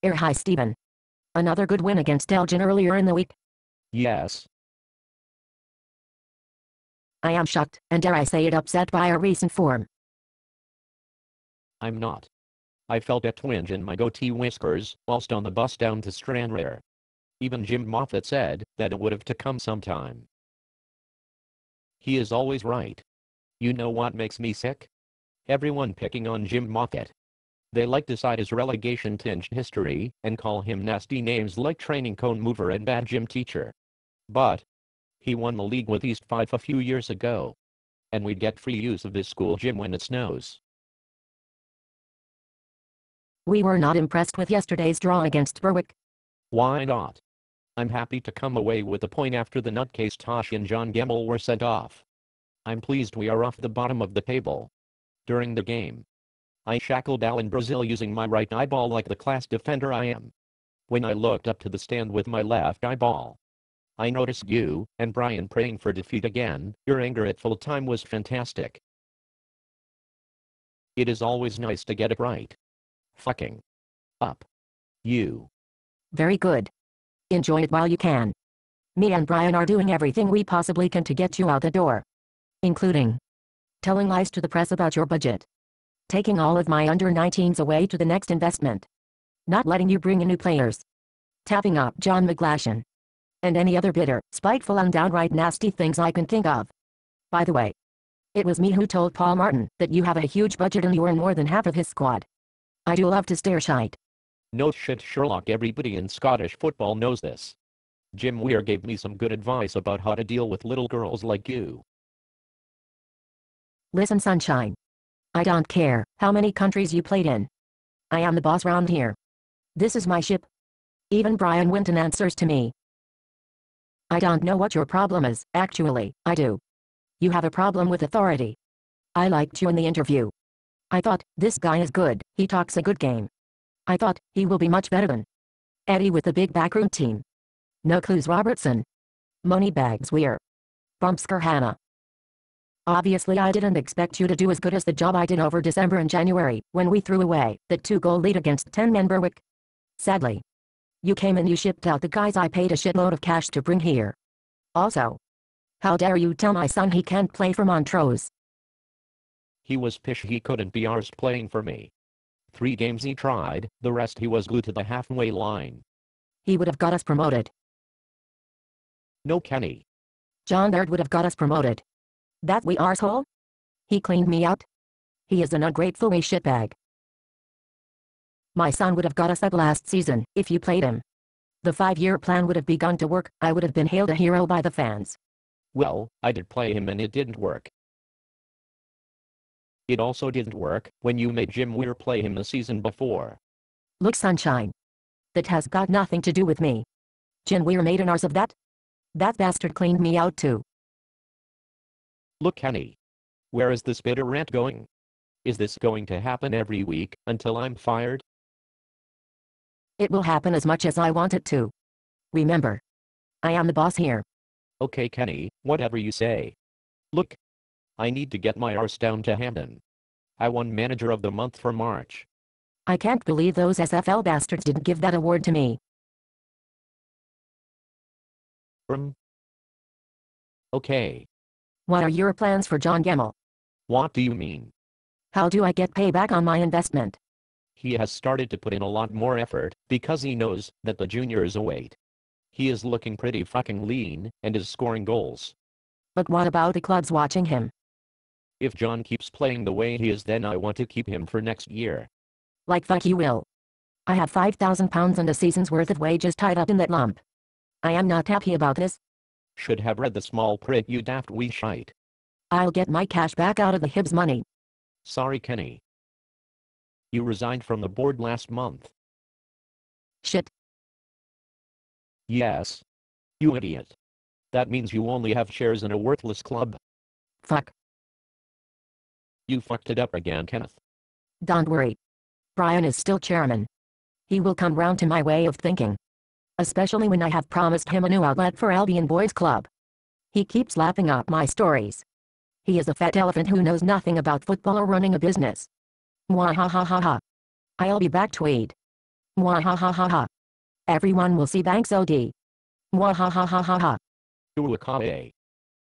Hi Steven. Another good win against Elgin earlier in the week. Yes. I am shocked, and dare I say it, upset by our recent form. I'm not. I felt a twinge in my goatee whiskers whilst on the bus down to Stranraer. Even Jim Moffat said that it would have to come sometime. He is always right. You know what makes me sick? Everyone picking on Jim Moffat. They like to cite his relegation-tinged history and call him nasty names like training cone mover and bad gym teacher. But he won the league with East Fife a few years ago. And we'd get free use of this school gym when it snows. We were not impressed with yesterday's draw against Berwick. Why not? I'm happy to come away with a point after the nutcase Tosh and John Gemmell were sent off. I'm pleased we are off the bottom of the table. During the game, I shackled Alan Brazil using my right eyeball like the class defender I am. When I looked up to the stand with my left eyeball, I noticed you and Brian praying for defeat again. Your anger at full time was fantastic. It is always nice to get it right. Fucking up. You. Very good. Enjoy it while you can. Me and Brian are doing everything we possibly can to get you out the door. Including telling lies to the press about your budget. Taking all of my under-19s away to the next investment. Not letting you bring in new players. Tapping up John McGlashan. And any other bitter, spiteful and downright nasty things I can think of. By the way, it was me who told Paul Martin that you have a huge budget and you earn more than half of his squad. I do love to stare shite. No shit, Sherlock. Everybody in Scottish football knows this. Jim Weir gave me some good advice about how to deal with little girls like you. Listen, sunshine. I don't care how many countries you played in. I am the boss round here. This is my ship. Even Brian Winton answers to me. I don't know what your problem is. Actually, I do. You have a problem with authority. I liked you in the interview. I thought, this guy is good, he talks a good game. I thought, he will be much better than Eddie with the big backroom team. No clues Robertson. Moneybags Weir. Bumpsker Hannah. Obviously I didn't expect you to do as good as the job I did over December and January, when we threw away the 2-goal lead against 10-man Berwick. Sadly. You came and you shipped out the guys I paid a shitload of cash to bring here. Also, how dare you tell my son he can't play for Montrose? He was pissed he couldn't be arsed playing for me. 3 games he tried, the rest he was glued to the halfway line. He would have got us promoted. No, Kenny. John Baird would have got us promoted. That wee arsehole? He cleaned me out? He is an ungrateful wee shitbag. My son would have got us up last season, if you played him. The 5-year plan would have begun to work, I would have been hailed a hero by the fans. Well, I did play him and it didn't work. It also didn't work when you made Jim Weir play him the season before. Look, sunshine. That has got nothing to do with me. Jim Weir made an arse of that? That bastard cleaned me out too. Look, Kenny. Where is this bitter rant going? Is this going to happen every week until I'm fired? It will happen as much as I want it to. Remember, I am the boss here. Okay, Kenny, whatever you say. Look. I need to get my arse down to Hampden. I won Manager of the Month for March. I can't believe those SFL bastards didn't give that award to me. Okay. What are your plans for John Gemmell? What do you mean? How do I get payback on my investment? He has started to put in a lot more effort because he knows that the juniors await. He is looking pretty fucking lean and is scoring goals. But what about the clubs watching him? If John keeps playing the way he is, then I want to keep him for next year. Like fuck you will. I have £5,000 and a season's worth of wages tied up in that lump. I am not happy about this. Should have read the small print, you daft wee shite. I'll get my cash back out of the Hibs money. Sorry, Kenny. You resigned from the board last month. Shit. Yes. You idiot. That means you only have shares in a worthless club. Fuck. You fucked it up again, Kenneth. Don't worry. Brian is still chairman. He will come round to my way of thinking. Especially when I have promised him a new outlet for Albion Boys Club. He keeps lapping up my stories. He is a fat elephant who knows nothing about football or running a business. Mwahahaha. I'll be back, Tweed. Mwahahaha. Everyone will see thanks OD. Mwahahaha. Uwakae.